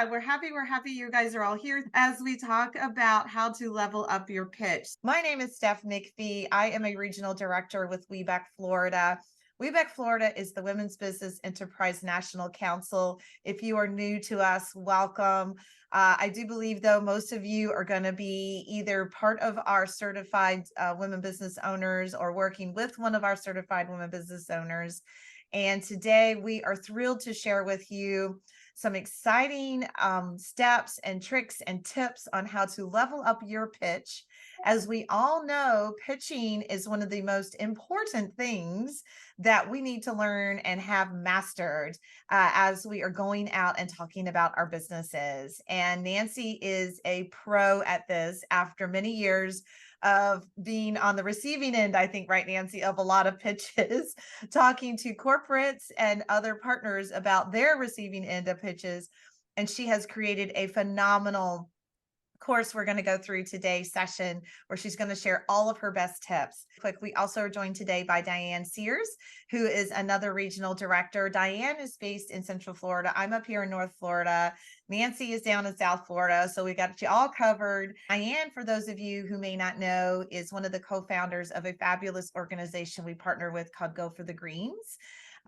Yeah, we're happy you guys are all here as we talk about how to level up your pitch. My name is Steph McPhee. I am a regional director with WBENC Florida. WBENC Florida is the Women's Business Enterprise National Council. If you are new to us, welcome. I do believe, though, most of you are going to be either part of our certified women business owners or working with one of our certified women business owners. And today we are thrilled to share with you some exciting steps and tricks and tips on how to level up your pitch. As we all know, pitching is one of the most important things that we need to learn and have mastered as we are going out and talking about our businesses. And Nancy is a pro at this after many years of being on the receiving end, I think, right, Nancy, of a lot of pitches, talking to corporates and other partners about their receiving end of pitches. And she has created a phenomenal course we're going to go through today's session where she's going to share all of her best tips. We also are joined today by Diane Sears, who is another regional director. Diane is based in Central Florida. I'm up here in North Florida. Nancy is down in South Florida. So we got you all covered. Diane, for those of you who may not know, is one of the co-founders of a fabulous organization we partner with called Go for the Greens.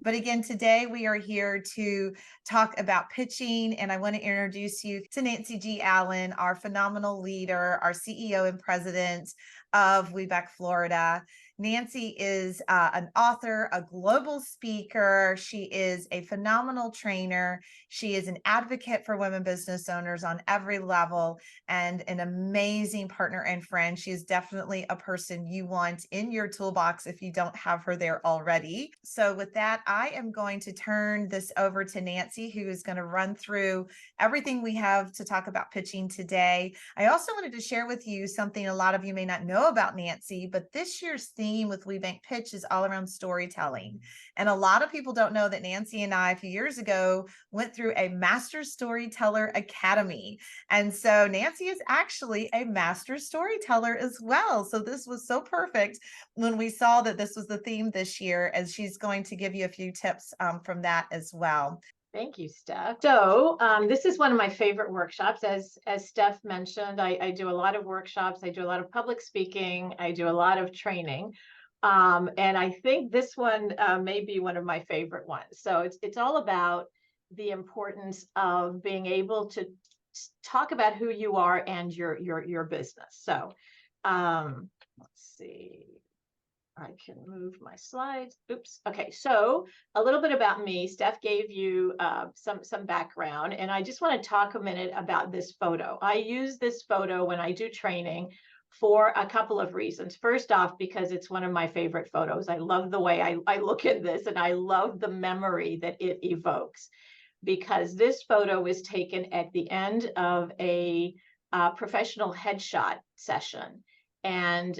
But again, today we are here to talk about pitching, and I want to introduce you to Nancy G. Allen, our phenomenal leader, our CEO and president of WBENC Florida. Nancy is an author, a global speaker. She is a phenomenal trainer. She is an advocate for women business owners on every level and an amazing partner and friend. She is definitely a person you want in your toolbox if you don't have her there already. So with that, I am going to turn this over to Nancy, who is going to run through everything we have to talk about pitching today. I also wanted to share with you something a lot of you may not know about Nancy, but this year's theme with WBENC Pitch is all around storytelling. And a lot of people don't know that Nancy and I, a few years ago, went through a Master Storyteller Academy. And so Nancy is actually a master storyteller as well. So this was so perfect when we saw that this was the theme this year, as she's going to give you a few tips from that as well. Thank you, Steph. So this is one of my favorite workshops. As Steph mentioned, I do a lot of workshops. I do a lot of public speaking. I do a lot of training. And I think this one may be one of my favorite ones. So it's all about the importance of being able to talk about who you are and your business. So let's see. I can move my slides. Oops. Okay, so a little bit about me. Steph gave you some background, and I just want to talk a minute about this photo. I use this photo when I do training for a couple of reasons. First off, because it's one of my favorite photos. I love the way I look at this, and I love the memory that it evokes, because this photo was taken at the end of a professional headshot session. And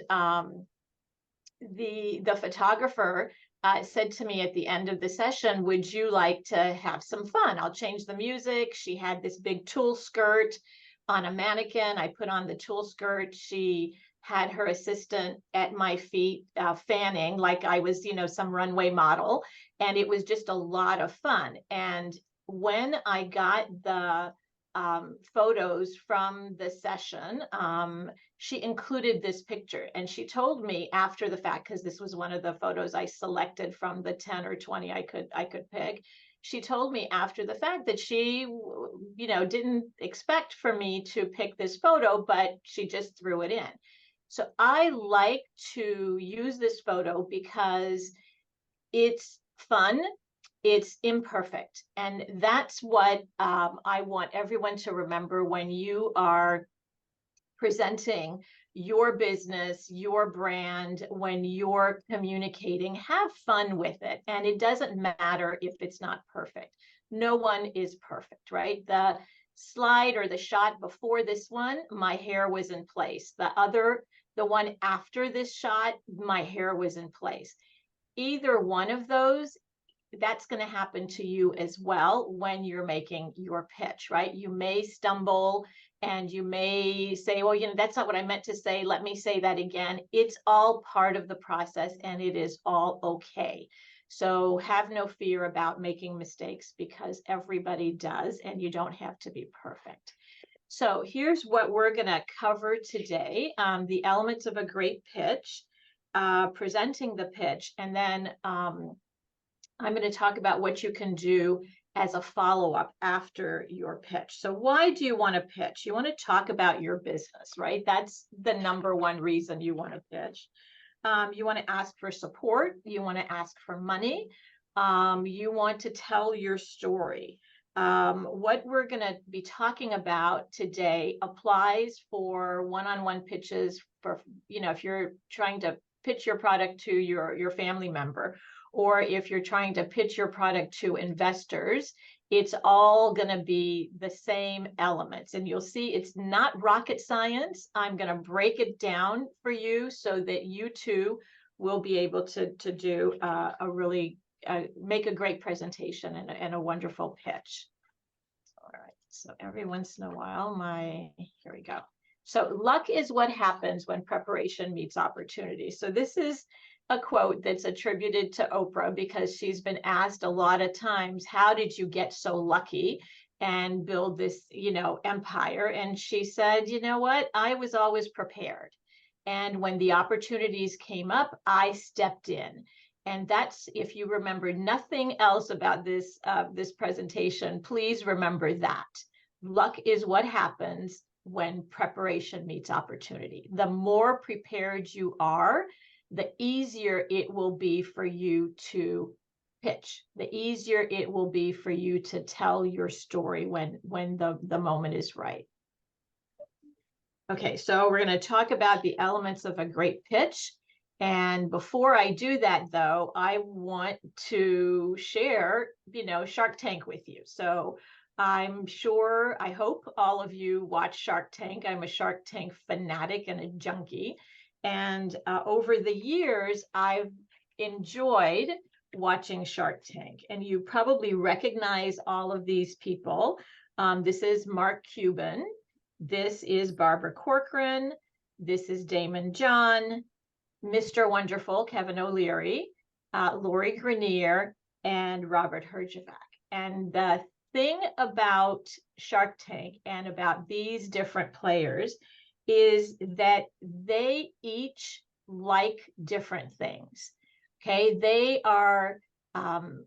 the photographer said to me at the end of the session, would you like to have some fun? I'll change the music. She had this big tulle skirt on a mannequin. I put on the tulle skirt. She had her assistant at my feet fanning like I was, some runway model. And it was just a lot of fun. And when I got the photos from the session, she included this picture, and she told me after the fact, because this was one of the photos I selected from the 10 or 20 I could pick. She told me after the fact that she, didn't expect for me to pick this photo, but she just threw it in. So I like to use this photo because it's fun. It's imperfect. And that's what I want everyone to remember when you are presenting your business, your brand, when you're communicating. Have fun with it. And it doesn't matter if it's not perfect. No one is perfect, right? The slide or the shot before this one, my hair was in place. The one after this shot, my hair was in place. Either one of those, that's going to happen to you as well when you're making your pitch, right? You may stumble and you may say, well, that's not what I meant to say. Let me say that again. It's all part of the process, and it is all okay. So have no fear about making mistakes because everybody does, and you don't have to be perfect. So here's what we're going to cover today. The elements of a great pitch, presenting the pitch, and then I'm going to talk about what you can do as a follow-up after your pitch. So why do you want to pitch? You want to talk about your business, right? That's the number one reason you want to pitch. You want to ask for support. You want to ask for money. You want to tell your story. What we're going to be talking about today applies for one-on-one pitches for, if you're trying to pitch your product to your family member, or if you're trying to pitch your product to investors. It's all going to be the same elements. And you'll see it's not rocket science. I'm going to break it down for you so that you too will be able to do a really, make a great presentation and a wonderful pitch. All right, so every once in a while, here we go. So luck is what happens when preparation meets opportunity. So this is a quote that's attributed to Oprah because she's been asked a lot of times, how did you get so lucky and build this, empire? And she said, you know what? I was always prepared. And when the opportunities came up, I stepped in. And that's, if you remember nothing else about this, this presentation, please remember that. Luck is what happens when preparation meets opportunity. The more prepared you are, the easier it will be for you to pitch, the easier it will be for you to tell your story when the moment is right. Okay, so we're going to talk about the elements of a great pitch. And before I do that, though, I want to share, Shark Tank with you. So I'm sure, I hope all of you watch Shark Tank. I'm a Shark Tank fanatic and a junkie. And over the years, I've enjoyed watching Shark Tank. And you probably recognize all of these people. This is Mark Cuban. This is Barbara Corcoran. This is Damon John, Mr. Wonderful, Kevin O'Leary, Lori Grenier, and Robert Herjavec. And the thing about Shark Tank and about these different players is that they each like different things. Okay, they are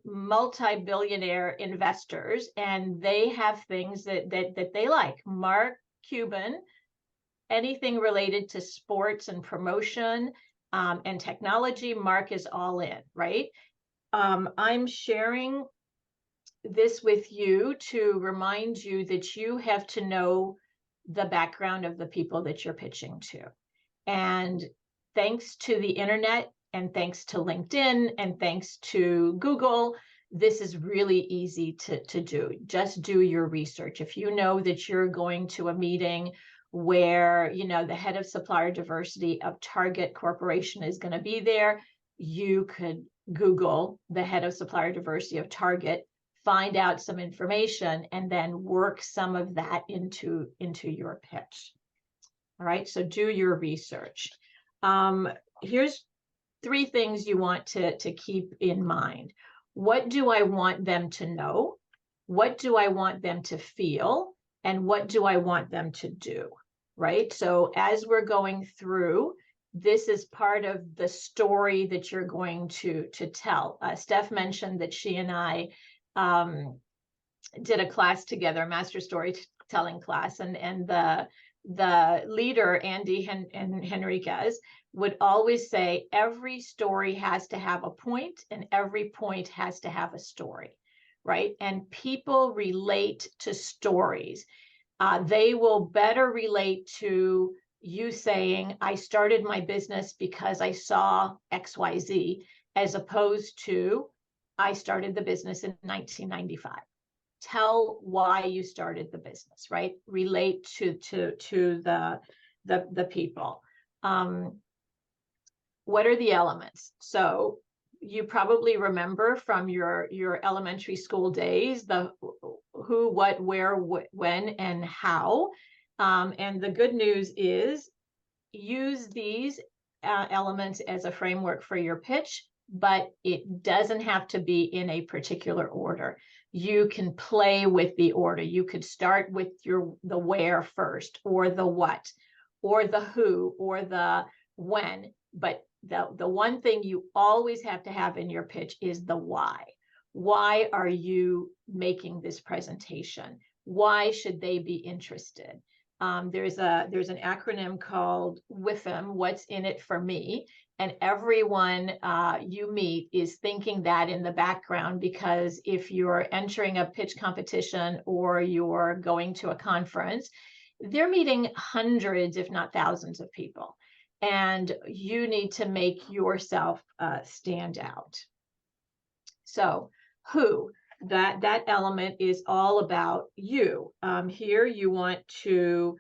multi-billionaire investors, and they have things that they like. Mark Cuban, anything related to sports and promotion and technology, Mark is all in, right? I'm sharing this with you to remind you that you have to know the background of the people that you're pitching to. And thanks to the internet, and thanks to LinkedIn, and thanks to Google, this is really easy to do. Just do your research. If you know that you're going to a meeting where, the head of supplier diversity of Target Corporation is going to be there, you could Google the head of supplier diversity of Target, find out some information, and then work some of that into your pitch. All right, so do your research. Here's 3 things you want to keep in mind. What do I want them to know? What do I want them to feel? And what do I want them to do? Right? So as we're going through, this is part of the story that you're going to tell. Steph mentioned that she and I did a class together, a master storytelling class, and the leader, Andy Henriquez, would always say every story has to have a point and every point has to have a story, right? And people relate to stories. They will better relate to you saying, I started my business because I saw XYZ, as opposed to, I started the business in 1995. Tell why you started the business, right? Relate to the people. What are the elements? So you probably remember from your elementary school days, the who, what, where, when, and how. And the good news is use these elements as a framework for your pitch, but it doesn't have to be in a particular order. You can play with the order. You could start with the where first, or the what, or the who, or the when. But the one thing you always have to have in your pitch is the why. Why are you making this presentation? Why should they be interested? There's an acronym called WIFM, What's in it for me? And everyone you meet is thinking that in the background, because if you're entering a pitch competition or you're going to a conference, they're meeting hundreds, if not thousands of people. And you need to make yourself stand out. So who, that element is all about you. Here you want to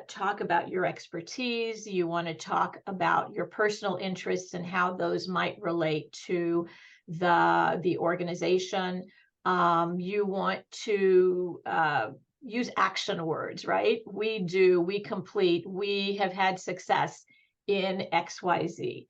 talk about your expertise. You want to talk about your personal interests and how those might relate to the organization. You want to use action words, right? We do, we complete, we have had success in XYZ.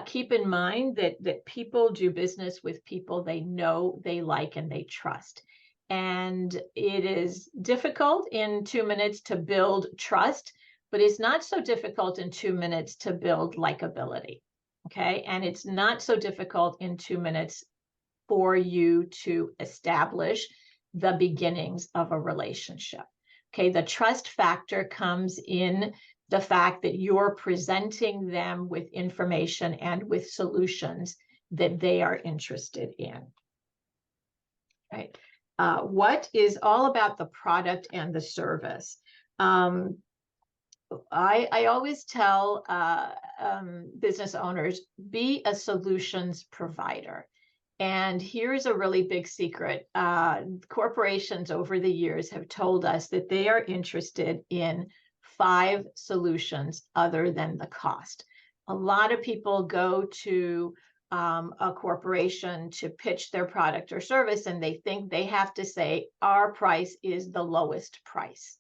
Keep in mind that people do business with people they know, they like, and they trust. And it is difficult in 2 minutes to build trust, but it's not so difficult in 2 minutes to build likability. Okay. And it's not so difficult in 2 minutes for you to establish the beginnings of a relationship. Okay. The trust factor comes in the fact that you're presenting them with information and with solutions that they are interested in. Right. What is all about the product and the service? I always tell business owners, be a solutions provider. And here's a really big secret. Corporations over the years have told us that they are interested in 5 solutions other than the cost. A lot of people go to a corporation to pitch their product or service, and they think they have to say, our price is the lowest price.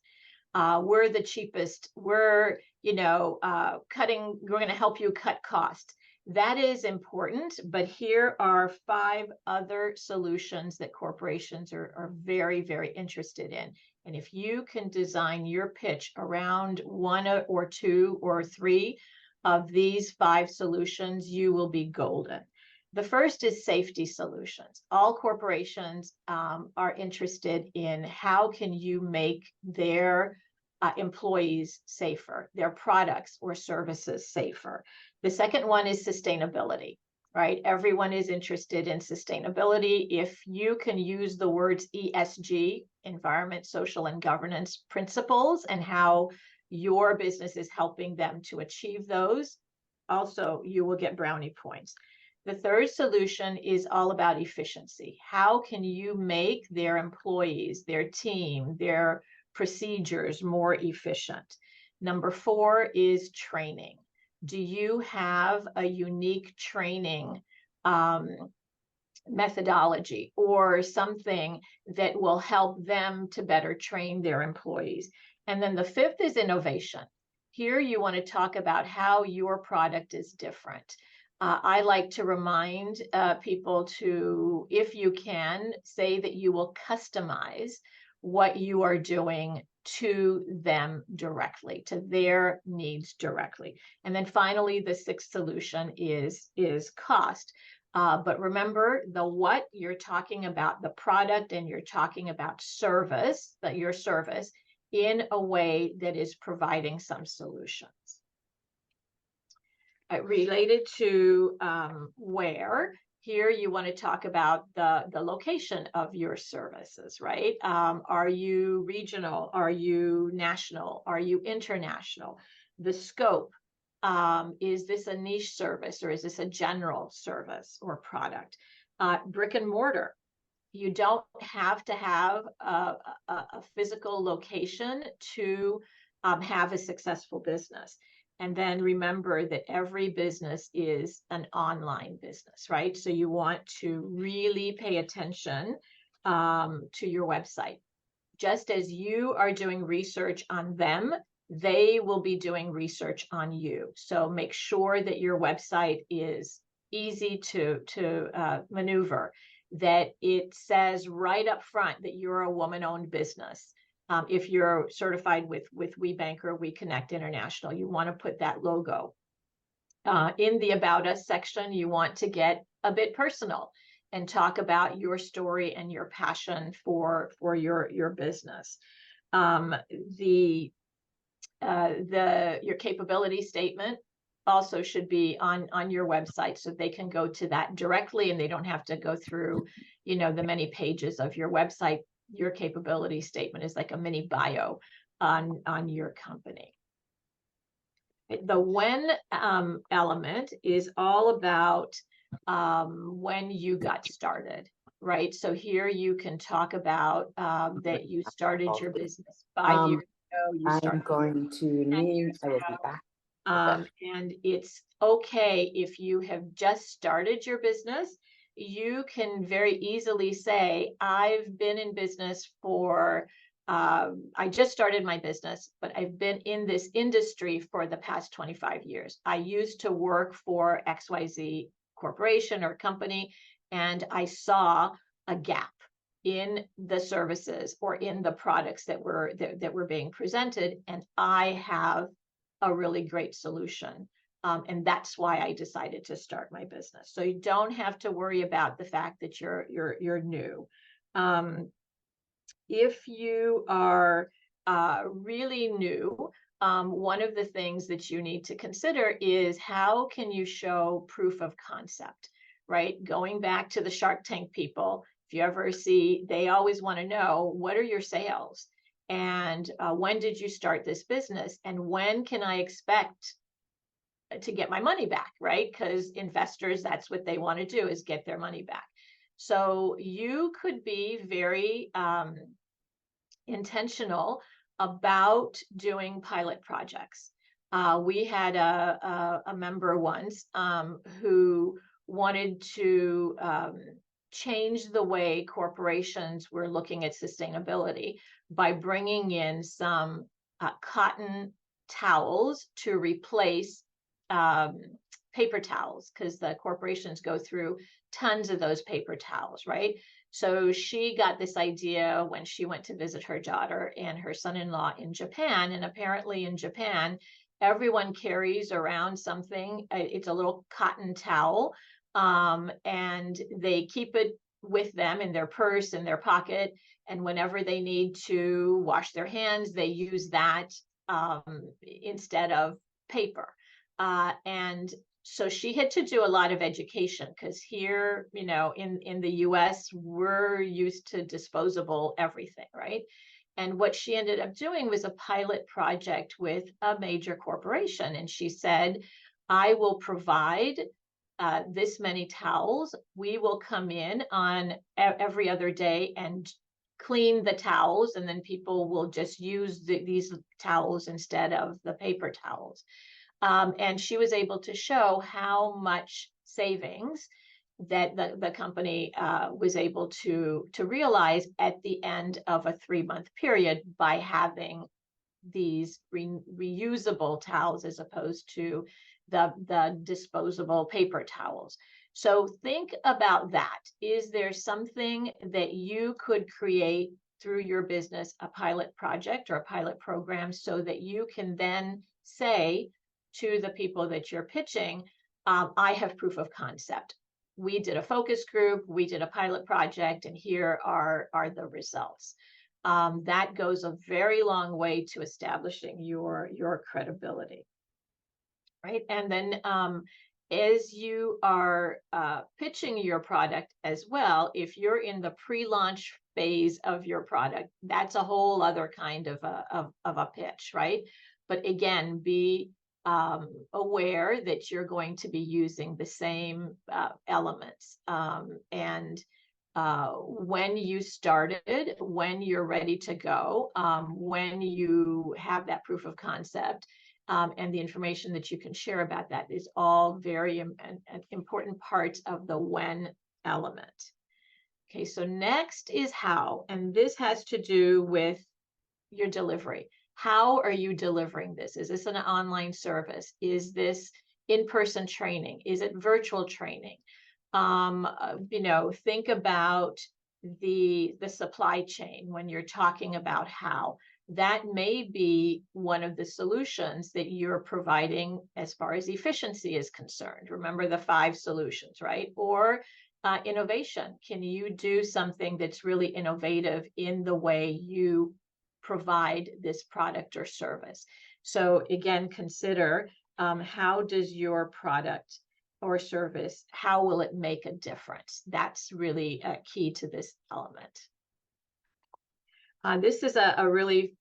We're the cheapest. We're, we're going to help you cut costs. That is important, but here are 5 other solutions that corporations are very, very interested in. And if you can design your pitch around 1 or 2 or 3 of these 5 solutions, you will be golden. The first is safety solutions. All corporations are interested in how can you make their employees safer, their products or services safer. The second one is sustainability, right? Everyone is interested in sustainability. If you can use the words ESG, environment, social, and governance principles, and how your business is helping them to achieve those, also you will get brownie points. The third solution is all about efficiency. How can you make their employees, their team, their procedures more efficient? Number 4 is training. Do you have a unique training methodology or something that will help them to better train their employees? And then the 5th is innovation. Here you want to talk about how your product is different. I like to remind people to, if you can, say that you will customize what you are doing to them directly, to their needs directly. And then finally, the 6th solution is cost. But remember, the what, you're talking about the product and you're talking about service, your service, in a way that is providing some solutions. Related to where, here you want to talk about the location of your services, right? Are you regional? Are you national? Are you international? The scope, is this a niche service or is this a general service or product? Brick and mortar. You don't have to have a physical location to have a successful business. And then remember that every business is an online business, right? So you want to really pay attention to your website. Just as you are doing research on them, they will be doing research on you. So make sure that your website is easy to maneuver, that it says right up front that you're a woman-owned business. If you're certified with WBENC or WeConnect International, you want to put that logo. In the About Us section, you want to get a bit personal and talk about your story and your passion for your business. Your capability statement also should be on your website, so they can go to that directly and they don't have to go through, the many pages of your website. Your capability statement is like a mini bio on your company. The when element is all about when you got started, right? So here you can talk about that you started your business 5 years ago. You I'm started going to 10 need, years I will be ago. back. And it's okay if you have just started your business. You can very easily say, I've been in business for, I just started my business, but I've been in this industry for the past 25 years. I used to work for XYZ corporation or company, and I saw a gap in the services or in the products that were being presented, and I have a really great solution. And that's why I decided to start my business. So you don't have to worry about the fact that you're new. If you are really new, one of the things that you need to consider is how can you show proof of concept, right? Going back to the Shark Tank people, if you ever see, they always want to know, what are your sales? And when did you start this business? And when can I expect to get my money back, right? Because investors, that's what they want to do, is get their money back. So you could be very intentional about doing pilot projects. We had a member once who wanted to change the way corporations were looking at sustainability by bringing in some cotton towels to replace paper towels, because the corporations go through tons of those paper towels, right? So she got this idea when she went to visit her daughter and her son-in-law in Japan. And apparently in Japan, everyone carries around something. It's a little cotton towel, and they keep it with them in their purse, in their pocket. And whenever they need to wash their hands, they use that instead of paper. And so she had to do a lot of education, because here, in the US, we're used to disposable everything, right? And what she ended up doing was a pilot project with a major corporation. And she said, I will provide this many towels. We will come in on every other day and clean the towels, and then people will just use these towels instead of the paper towels. And she was able to show how much savings that the company was able to realize at the end of a 3-month period by having these reusable towels as opposed to the disposable paper towels. So think about that. Is there something that you could create through your business, a pilot project or a pilot program, so that you can then say to the people that you're pitching, I have proof of concept. We did a focus group, we did a pilot project, and here are the results. That goes a very long way to establishing your credibility, right? And then as you are pitching your product as well, if you're in the pre-launch phase of your product, that's a whole other kind of a pitch, right? But again, be aware that you're going to be using the same elements. And when you started, when you're ready to go, when you have that proof of concept, and the information that you can share about that is all very important parts of the when element. Okay, so next is how, and this has to do with your delivery. How are you delivering this? Is this an online service? Is this in-person training? Is it virtual training? Think about the supply chain when you're talking about how that may be one of the solutions that you're providing as far as efficiency is concerned. Remember the 5 solutions, right? Or innovation. Can you do something that's really innovative in the way you provide this product or service? So again, consider how does your product or service, how will it make a difference? That's really key to this element. This is a really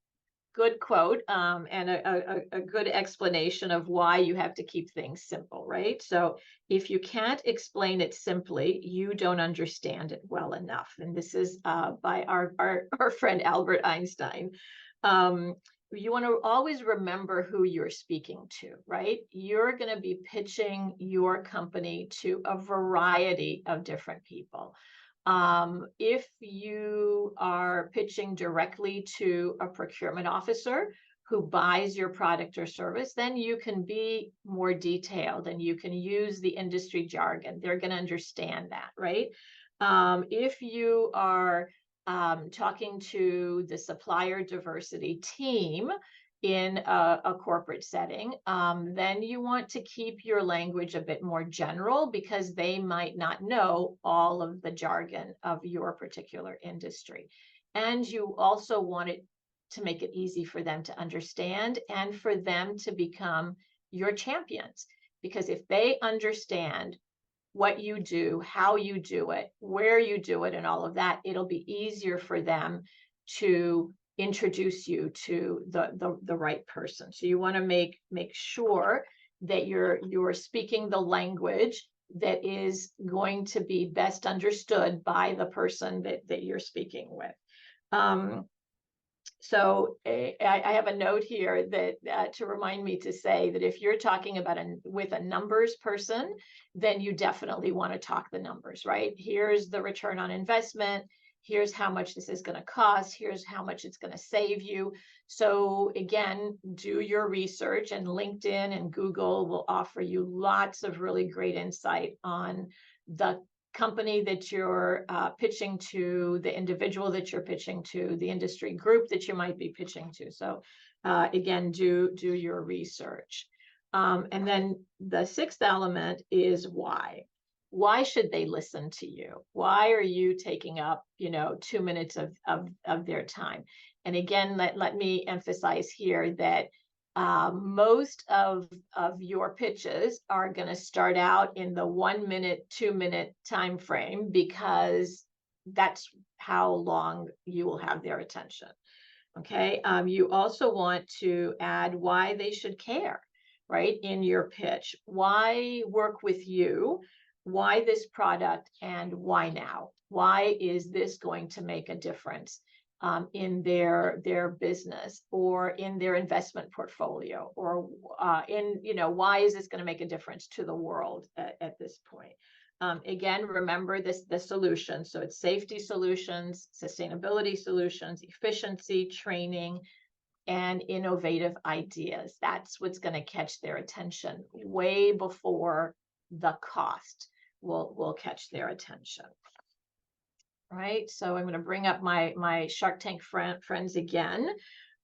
good quote and a good explanation of why you have to keep things simple, right? So if you can't explain it simply, you don't understand it well enough. And this is by our friend Albert Einstein. You want to always remember who you're speaking to, right? You're going to be pitching your company to a variety of different people. If you are pitching directly to a procurement officer who buys your product or service, then you can be more detailed and you can use the industry jargon. They're going to understand that, right? If you are talking to the supplier diversity team in a corporate setting, then you want to keep your language a bit more general because they might not know all of the jargon of your particular industry. And you also want it to make it easy for them to understand and for them to become your champions. Because if they understand what you do, how you do it, where you do it, and all of that, it'll be easier for them to introduce you to the right person. So you want to make sure that you're speaking the language that is going to be best understood by the person that you're speaking with. So I have a note here that to remind me to say that if you're talking about with a numbers person, then you definitely want to talk the numbers, right? Here's the return on investment. Here's how much this is going to cost. Here's how much it's going to save you. So again, do your research, and LinkedIn and Google will offer you lots of really great insight on the company that you're pitching to, the individual that you're pitching to, the industry group that you might be pitching to. So again, do your research. And then the 6th element is why. Why should they listen to you? Why are you taking up, 2 minutes of their time? And again, let me emphasize here that most of your pitches are going to start out in the 1 minute, 2 minute time frame, because that's how long you will have their attention. Okay. You also want to add why they should care, right, in your pitch. Why work with you? Why this product, and why now? Why is this going to make a difference in their business or in their investment portfolio, or why is this going to make a difference to the world at this point? Again, remember the solutions. So it's safety solutions, sustainability solutions, efficiency, training, and innovative ideas. That's what's going to catch their attention way before the cost will catch their attention. Right. So I'm going to bring up my Shark Tank friends again.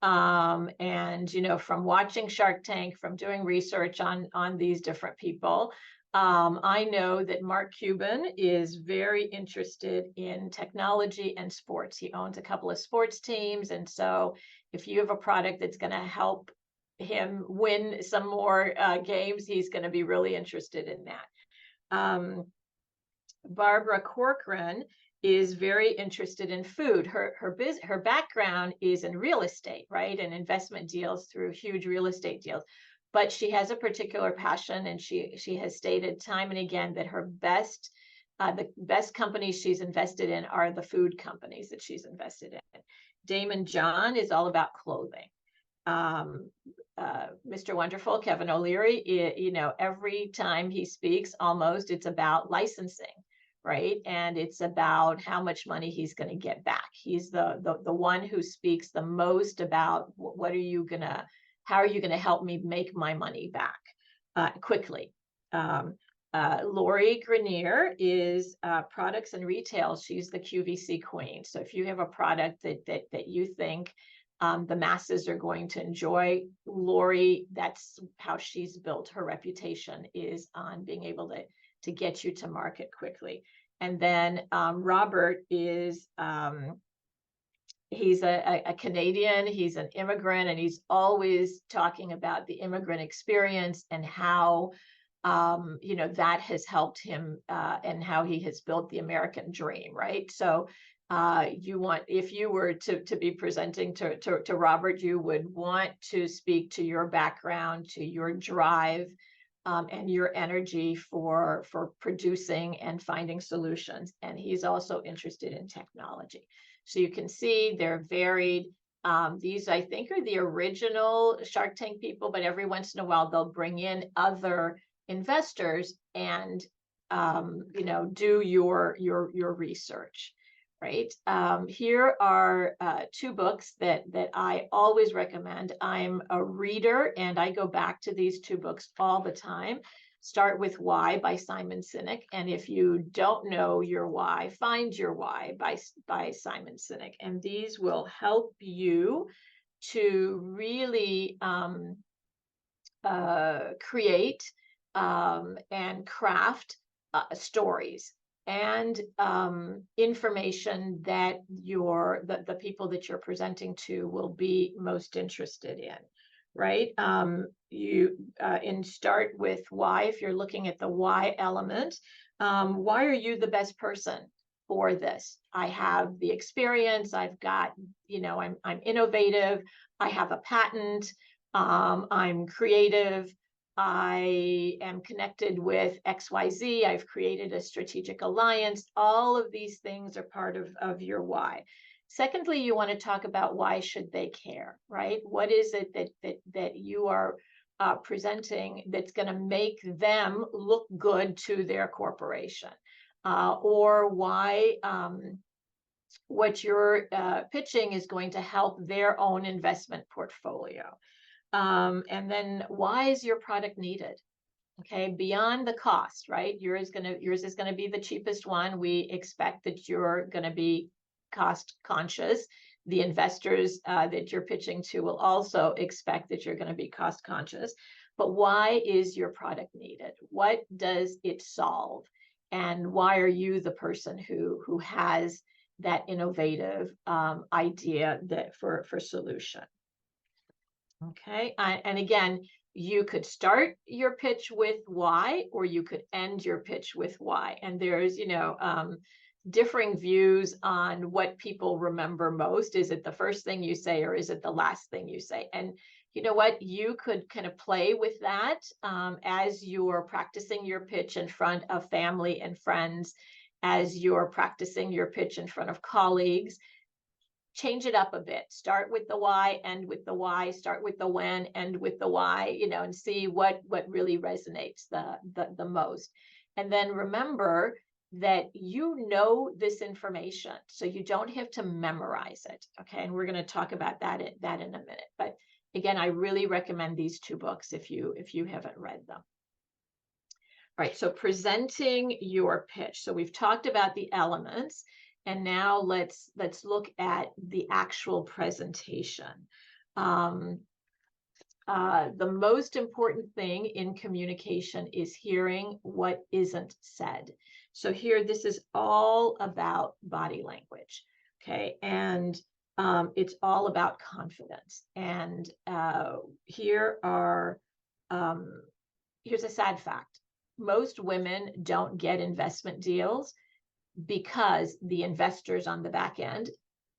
And, from watching Shark Tank, from doing research on these different people, I know that Mark Cuban is very interested in technology and sports. He owns a couple of sports teams. And so if you have a product that's going to help him win some more games, he's going to be really interested in that. Barbara Corcoran is very interested in food. Her background is in real estate, right? And investment deals through huge real estate deals. But she has a particular passion, and she has stated time and again that her the best companies she's invested in are the food companies that she's invested in. Damon John is all about clothing. Mr. Wonderful, Kevin O'Leary, every time he speaks, almost, it's about licensing, right? And it's about how much money he's going to get back. He's the one who speaks the most about how are you going to help me make my money back? quickly. Lori Grenier is products and retail. She's the QVC queen. So if you have a product that you think the masses are going to enjoy, Lori, that's how she's built her reputation, is on being able to get you to market quickly. And then Robert is he's a Canadian, he's an immigrant, and he's always talking about the immigrant experience and how that has helped him and how he has built the American dream, right? So if you were to be presenting to Robert, you would want to speak to your background, to your drive, and your energy for producing and finding solutions. And he's also interested in technology. So you can see they're varied. These, I think, are the original Shark Tank people, but every once in a while they'll bring in other investors and do your research, right? Here are two books that I always recommend. I'm a reader and I go back to these two books all the time. Start with Why by Simon Sinek. And if you don't know your why, Find Your Why by Simon Sinek. And these will help you to really create and craft stories and information that the people that you're presenting to will be most interested in, right? Start with why. If you're looking at the why element, why are you the best person for this? I have the experience. I've got, I'm innovative. I have a patent. I'm creative. I am connected with XYZ. I've created a strategic alliance. All of these things are part of your why. Secondly, you want to talk about why should they care, right? What is it that you are presenting that's going to make them look good to their corporation? Or why what you're pitching is going to help their own investment portfolio. And then why is your product needed? Okay, beyond the cost, right? Yours is gonna be the cheapest one. We expect that you're gonna be cost conscious. The investors that you're pitching to will also expect that you're gonna be cost conscious. But why is your product needed? What does it solve? And why are you the person who has that innovative idea for solution? Okay, and again, you could start your pitch with why, or you could end your pitch with why. And there's, differing views on what people remember most. Is it the first thing you say, or is it the last thing you say? And you know what? You could kind of play with that as you're practicing your pitch in front of family and friends, as you're practicing your pitch in front of colleagues. Change it up a bit. Start with the why, end with the why, start with the when, end with the why, and see what really resonates the most. And then remember that this information, so you don't have to memorize it. Okay. And we're going to talk about that in a minute. But again, I really recommend these two books if you haven't read them. All right. So presenting your pitch. So we've talked about the elements. And now let's look at the actual presentation. The most important thing in communication is hearing what isn't said. So here, this is all about body language, okay? And it's all about confidence. And here's a sad fact. Most women don't get investment deals because the investors on the back end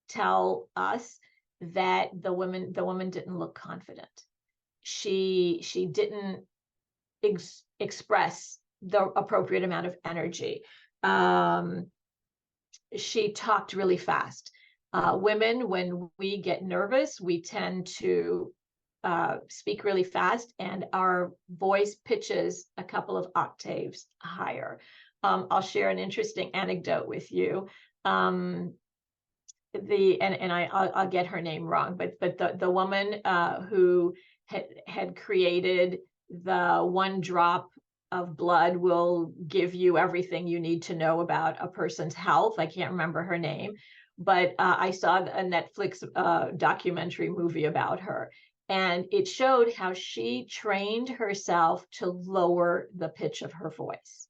tell us that the woman didn't look confident. She didn't express the appropriate amount of energy. She talked really fast. Women, when we get nervous, we tend to speak really fast, and our voice pitches a couple of octaves higher. I'll share an interesting anecdote with you. I'll get her name wrong, but the woman who had created the one drop of blood will give you everything you need to know about a person's health. I can't remember her name, but I saw a Netflix documentary movie about her. And it showed how she trained herself to lower the pitch of her voice.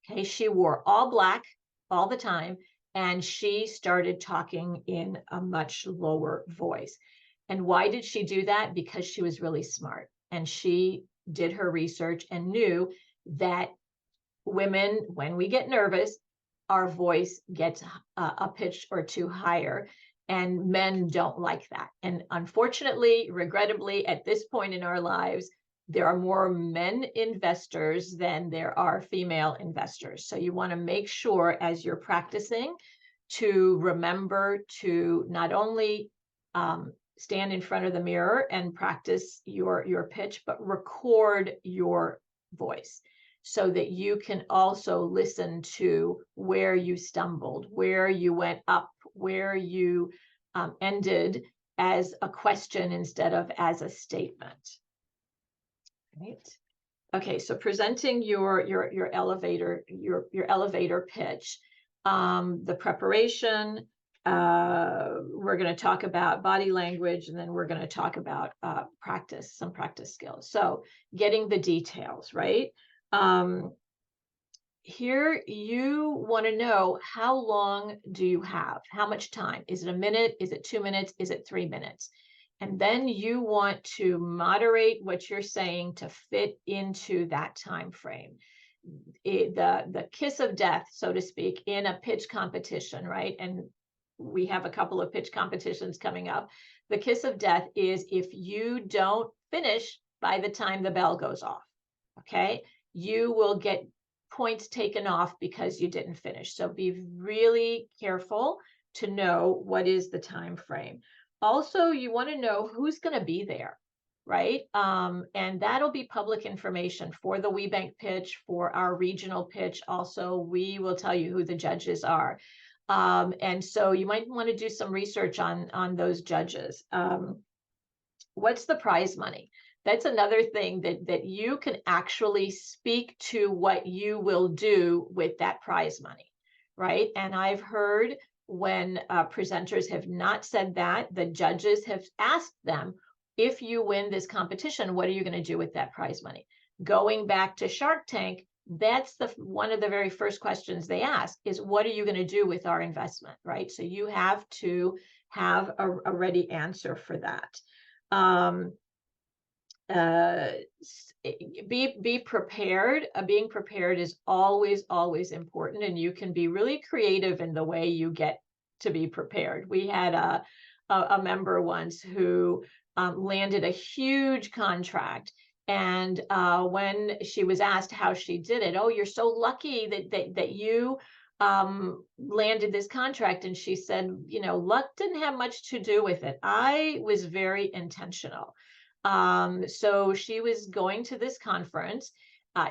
Okay, she wore all black all the time, and she started talking in a much lower voice. And why did she do that? Because she was really smart, and she did her research and knew that women, when we get nervous, our voice gets a pitch or two higher, and men don't like that. And unfortunately, regrettably, at this point in our lives, there are more men investors than there are female investors. So you want to make sure as you're practicing to remember to not only stand in front of the mirror and practice your pitch, but record your voice so that you can also listen to where you stumbled, where you went up, where you ended as a question instead of as a statement. Right. Okay, so presenting your elevator pitch, the preparation. We're going to talk about body language, and then we're going to talk about some practice skills. So getting the details right. Here you want to know, how long do you have? How much time? Is it a minute? Is it 2 minutes? Is it 3 minutes? And then you want to moderate what you're saying to fit into that time frame. The kiss of death, so to speak, in a pitch competition, right? And we have a couple of pitch competitions coming up. The kiss of death is if you don't finish by the time the bell goes off, okay? You will get points taken off because you didn't finish. So be really careful to know what is the time frame. Also, you want to know who's going to be there, right? And that'll be public information for the WBENC pitch, for our regional pitch. Also, we will tell you who the judges are. And so you might want to do some research on those judges. What's the prize money? That's another thing that you can actually speak to what you will do with that prize money, right? And I've heard when presenters have not said that, the judges have asked them, if you win this competition, what are you going to do with that prize money? Going back to Shark Tank, that's one of the very first questions they ask is, what are you going to do with our investment, right? So you have to have a ready answer for that. Be prepared. Being prepared is always important, and you can be really creative in the way you get to be prepared. We had a member once who landed a huge contract, and when she was asked how she did it, oh, you're so lucky that you landed this contract, and she said, you know, luck didn't have much to do with it. I was very intentional. So she was going to this conference.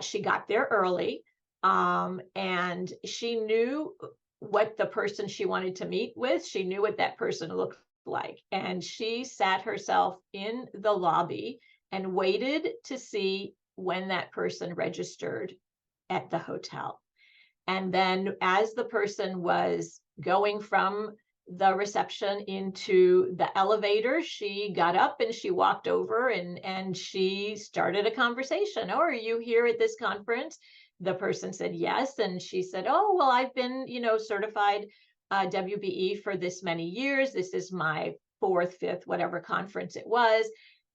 She got there early, and she knew what the person she wanted to meet with. She knew what that person looked like. And she sat herself in the lobby and waited to see when that person registered at the hotel. And then as the person was going from the reception into the elevator, she got up and she walked over and she started a conversation. Oh, are you here at this conference? The person said yes. And she said, oh, well, I've been, certified WBE for this many years. This is my fourth, fifth, whatever conference it was.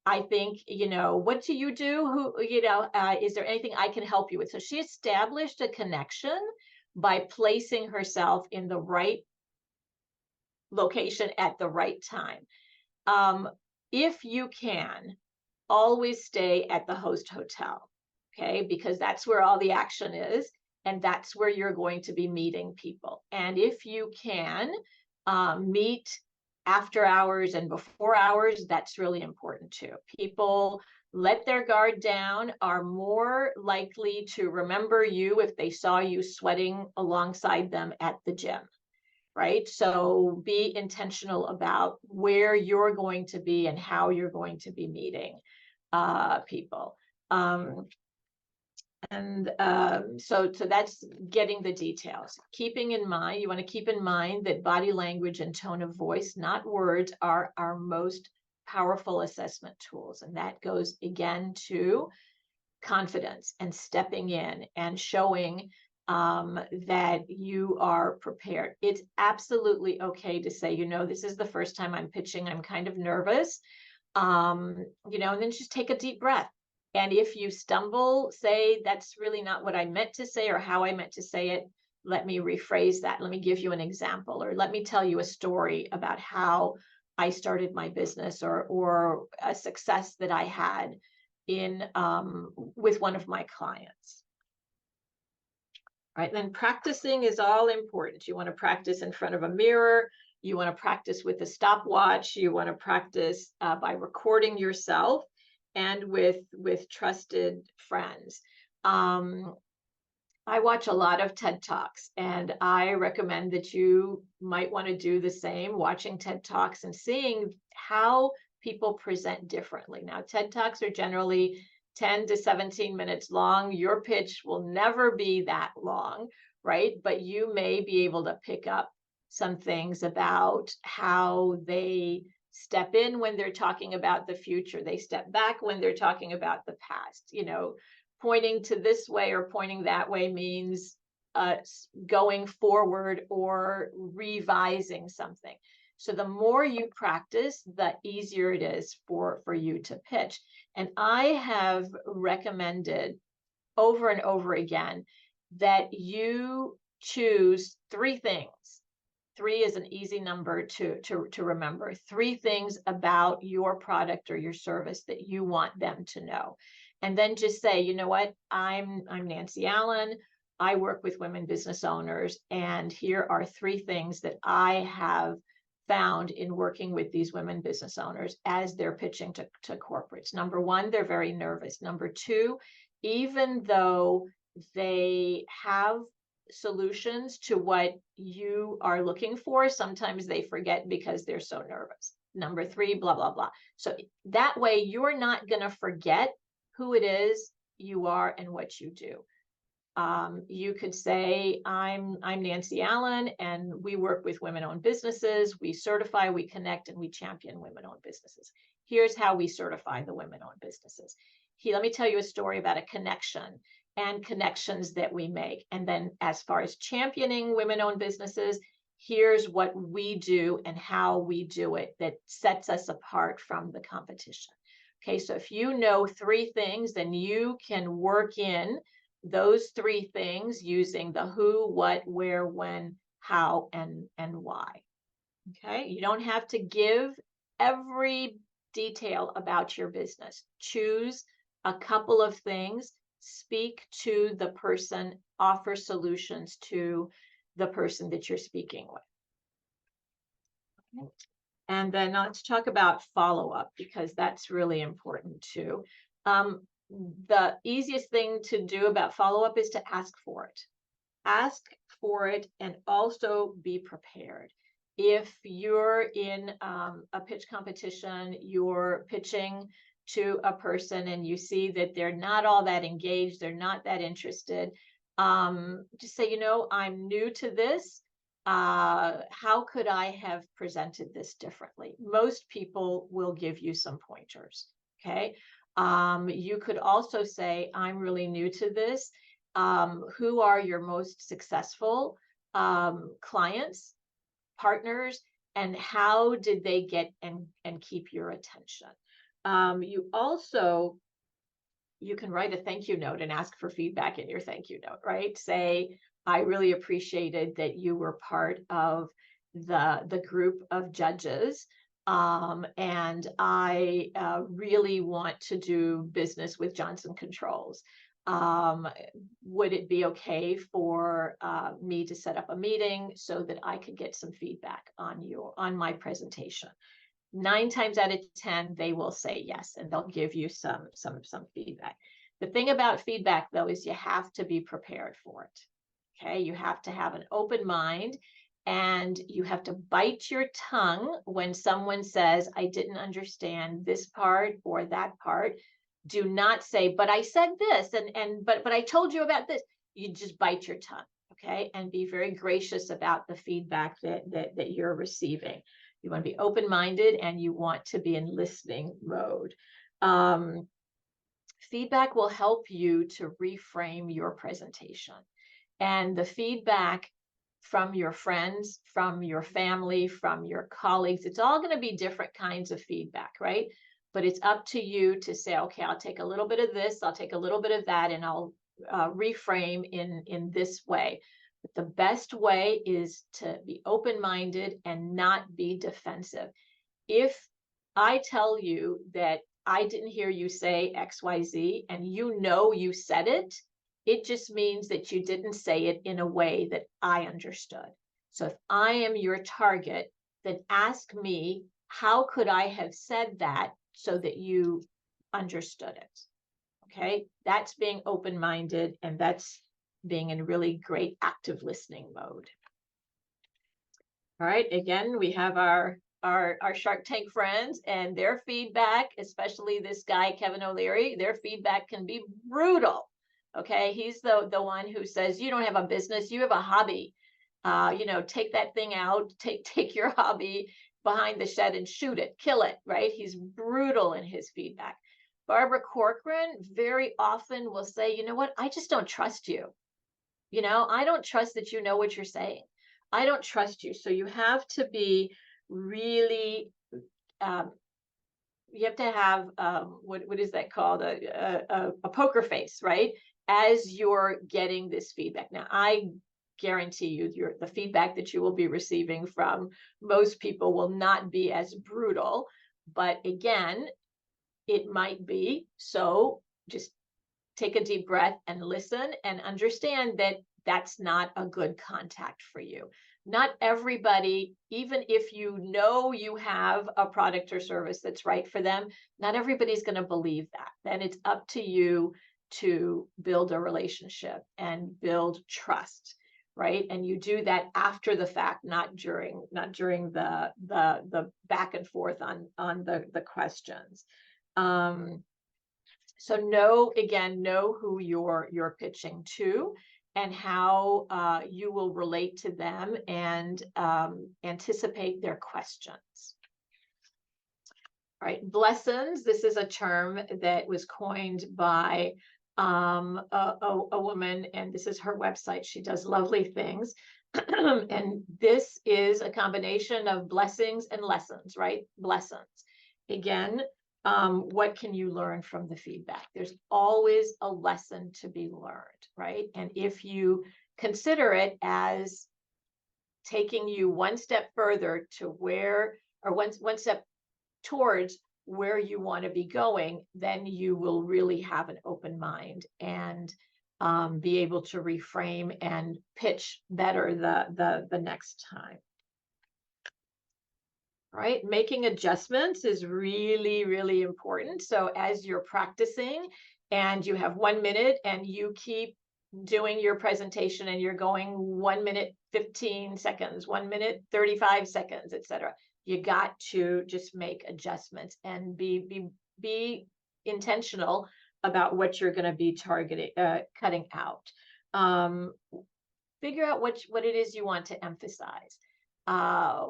I think, what do you do? Is there anything I can help you with? So she established a connection by placing herself in the right location at the right time. If you can, always stay at the host hotel, okay? Because that's where all the action is, and that's where you're going to be meeting people. And if you can meet after hours and before hours, that's really important too. People let their guard down, are more likely to remember you if they saw you sweating alongside them at the gym. Right? So be intentional about where you're going to be and how you're going to be meeting people. So that's getting the details. Keeping in mind, you want to keep in mind that body language and tone of voice, not words, are our most powerful assessment tools. And that goes again to confidence and stepping in and showing that you are prepared. It's absolutely okay to say, this is the first time I'm pitching. I'm kind of nervous, and then just take a deep breath. And if you stumble, say, that's really not what I meant to say or how I meant to say it. Let me rephrase that. Let me give you an example, or let me tell you a story about how I started my business or a success that I had in with one of my clients. All right, then practicing is all important. You want to practice in front of a mirror. You want to practice with a stopwatch. You want to practice by recording yourself and with trusted friends. I watch a lot of TED Talks, and I recommend that you might want to do the same, watching TED Talks and seeing how people present differently. Now, TED Talks are generally 10 to 17 minutes long. Your pitch will never be that long, right? But you may be able to pick up some things about how they step in when they're talking about the future. They step back when they're talking about the past. Pointing to this way or pointing that way means going forward or revising something. So the more you practice, the easier it is for you to pitch. And I have recommended over and over again that you choose 3 things. 3 is an easy number to remember. 3 things about your product or your service that you want them to know. And then just say, you know what, I'm Nancy Allen. I work with women business owners, and here are 3 things that I have found in working with these women business owners as they're pitching to corporates. Number 1, they're very nervous. Number 2, even though they have solutions to what you are looking for, sometimes they forget because they're so nervous. Number 3, blah, blah, blah. So that way you're not going to forget who it is you are and what you do. You could say, I'm Nancy Allen, and we work with women-owned businesses. We certify, we connect, and we champion women-owned businesses. Here's how we certify the women-owned businesses. Let me tell you a story about a connection and connections that we make. And then as far as championing women-owned businesses, here's what we do and how we do it that sets us apart from the competition. Okay, so if you know 3 things, then you can work in those 3 things using the who, what, where, when, how, and why. Okay, you don't have to give every detail about your business. Choose a couple of things, speak to the person, offer solutions to the person that you're speaking with. Okay. And then let's talk about follow-up, because that's really important too. The easiest thing to do about follow-up is to ask for it. Ask for it and also be prepared. If you're in a pitch competition, you're pitching to a person and you see that they're not all that engaged, they're not that interested, just say, I'm new to this. How could I have presented this differently? Most people will give you some pointers. Okay. You could also say, I'm really new to this. Who are your most successful clients, partners, and how did they get and keep your attention? You can write a thank you note and ask for feedback in your thank you note, right? Say, I really appreciated that you were part of the group of judges, and I really want to do business with Johnson Controls. Would it be okay for me to set up a meeting so that I could get some feedback on my presentation? 9 times out of 10, they will say yes, and they'll give you some feedback. The thing about feedback, though, is you have to be prepared for it. Okay, you have to have an open mind, and you have to bite your tongue when someone says, I didn't understand this part or that part. Do not say, but I said this, but I told you about this. You just bite your tongue, okay? And be very gracious about the feedback that you're receiving. You want to be open-minded and you want to be in listening mode. Feedback will help you to reframe your presentation. And the feedback from your friends, from your family, from your colleagues, it's all going to be different kinds of feedback, right? But it's up to you to say, okay, I'll take a little bit of this, I'll take a little bit of that, and I'll reframe in this way. But the best way is to be open-minded and not be defensive. If I tell you that I didn't hear you say XYZ and you know you said it, it just means that you didn't say it in a way that I understood. So if I am your target, then ask me, how could I have said that so that you understood it? Okay, that's being open-minded, and that's being in really great active listening mode. All right, again, we have our Shark Tank friends, and their feedback, especially this guy, Kevin O'Leary, their feedback can be brutal. Okay, he's the one who says, you don't have a business, you have a hobby. Take that thing out, take your hobby behind the shed and shoot it, kill it, right? He's brutal in his feedback. Barbara Corcoran very often will say, you know what, I just don't trust you. I don't trust that you know what you're saying. I don't trust you. So you have to be really, you have to have, what is that called? A poker face, right? As you're getting this feedback. Now, I guarantee you, the feedback that you will be receiving from most people will not be as brutal. But again, it might be. So just take a deep breath and listen and understand that that's not a good contact for you. Not everybody, even if you know you have a product or service that's right for them, not everybody's going to believe that. Then it's up to you to build a relationship and build trust, right? And you do that after the fact, not during the back and forth on the questions. So know who you're pitching to and how you will relate to them, and anticipate their questions. All right, blessings. This is a term that was coined by a woman, and this is her website. She does lovely things. And this is a combination of blessings and lessons, right? Blessings. Again, what can you learn from the feedback? There's always a lesson to be learned, right? And if you consider it as taking you one step further to where, or one step towards where you want to be going, then you will really have an open mind and be able to reframe and pitch better the next time. Right? Making adjustments is really, really important. So as you're practicing and you have 1 minute and you keep doing your presentation and you're going 1 minute, 15 seconds, 1 minute, 35 seconds, etc., you got to just make adjustments and be intentional about what you're going to be targeting, cutting out. Figure out what it is you want to emphasize. I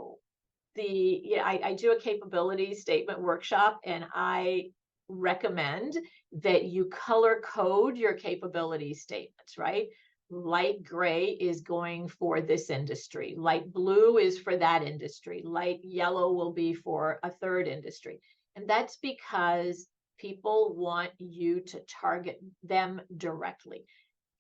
do a capability statement workshop, and I recommend that you color code your capability statements, right? Light gray is going for this industry. Light blue is for that industry. Light yellow will be for a third industry. And that's because people want you to target them directly.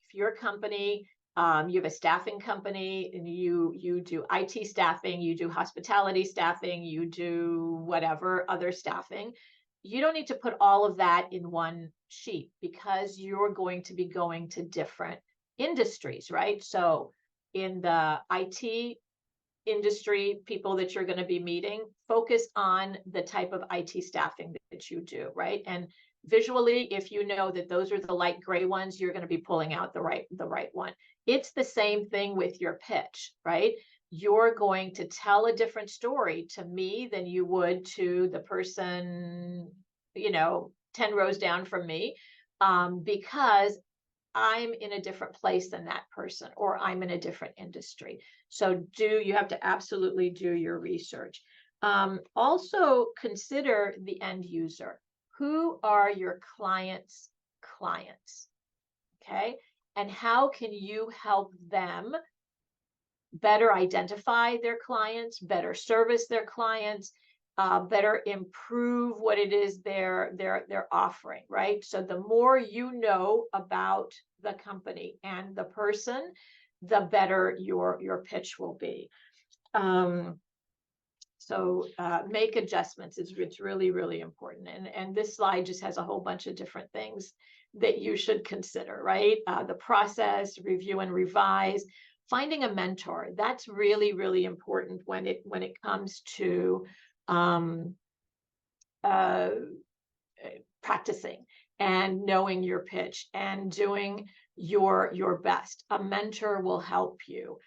If your company, you have a staffing company and you do IT staffing, you do hospitality staffing, you do whatever other staffing, you don't need to put all of that in one sheet because you're going to be going to different industries, right? So in the IT industry, people that you're going to be meeting, focus on the type of IT staffing that you do, right? And visually, if you know that those are the light gray ones, you're going to be pulling out the right one. It's the same thing with your pitch, right? You're going to tell a different story to me than you would to the person, 10 rows down from me, because I'm in a different place than that person, or I'm in a different industry. So you have to absolutely do your research. Also consider the end user. Who are your clients' clients? Okay. And how can you help them better identify their clients, better service their clients, better improve what it is they're offering, right? So the more you know about the company and the person, the better your pitch will be. So make adjustments. It's really, really important. And this slide just has a whole bunch of different things that you should consider, right? The process, review and revise, finding a mentor. That's really, really important when it comes to uh, practicing and knowing your pitch and doing your best. A mentor will help you.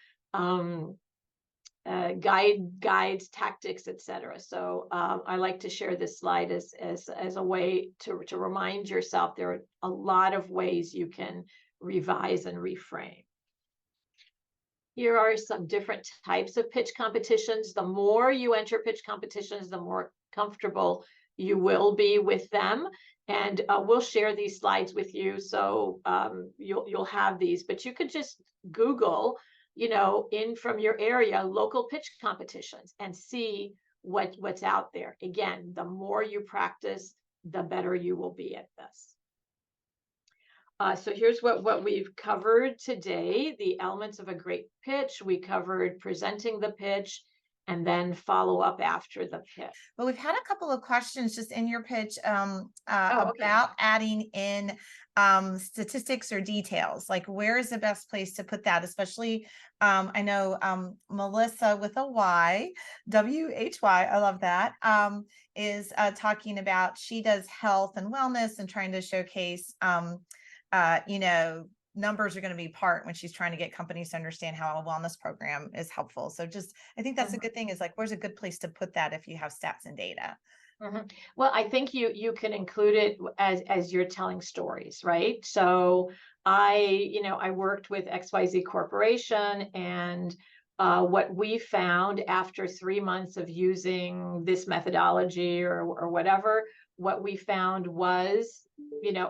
Guides, tactics, etc. So I like to share this slide as a way to remind yourself there are a lot of ways you can revise and reframe. Here are some different types of pitch competitions. The more you enter pitch competitions, the more comfortable you will be with them. And we'll share these slides with you, so you'll have these. But you could just Google, in from your area, local pitch competitions, and see what's out there. Again, the more you practice, the better you will be at this. So here's what we've covered today. The elements of a great pitch. We covered presenting the pitch and then follow up after the pitch. Well, we've had a couple of questions just in your pitch Okay. about adding in statistics or details, like where is the best place to put that, especially I know Melissa with a Y, WHY, I love that, is talking about she does health and wellness and trying to showcase numbers are going to be part when she's trying to get companies to understand how a wellness program is helpful. So I think that's a good thing, is like, where's a good place to put that if you have stats and data? Well, I think you can include it as you're telling stories, right? So I worked with XYZ Corporation, and what we found after 3 months of using this methodology or whatever, what we found was,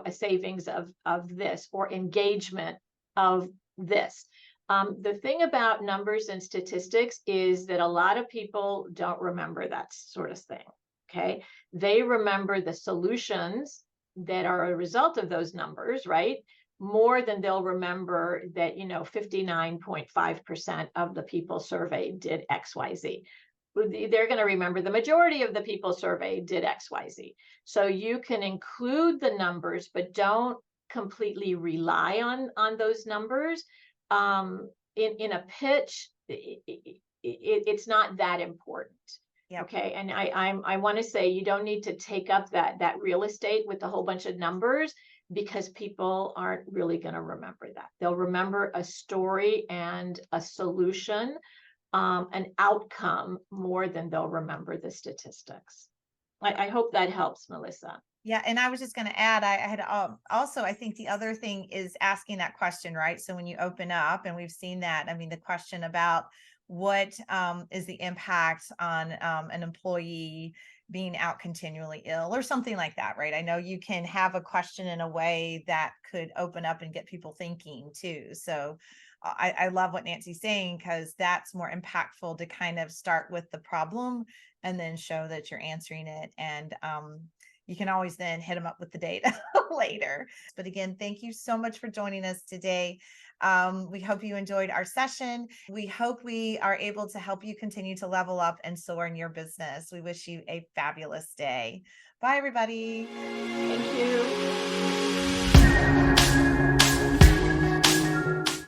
a savings of this, or engagement of this. The thing about numbers and statistics is that a lot of people don't remember that sort of thing. Okay. They remember the solutions that are a result of those numbers, right? More than they'll remember that, 59.5% of the people surveyed did XYZ. They're going to remember the majority of the people surveyed did XYZ. So you can include the numbers, but don't completely rely on those numbers. In a pitch, it's not that important. Yep. Okay. And I want to say, you don't need to take up that real estate with a whole bunch of numbers, because people aren't really going to remember that. They'll remember a story and a solution, an outcome, more than they'll remember the statistics. I hope that helps, Melissa. Yeah. And I was just going to add, I had also, I think the other thing is asking that question, right? So when you open up, and we've seen that, I mean, the question about what is the impact on an employee being out continually ill or something like that, right? I know you can have a question in a way that could open up and get people thinking too. So I love what Nancy's saying, because that's more impactful to kind of start with the problem and then show that you're answering it. And you can always then hit them up with the data later. But again, thank you so much for joining us today. We hope you enjoyed our session. We hope we are able to help you continue to level up and soar in your business. We wish you a fabulous day. Bye, everybody. Thank you.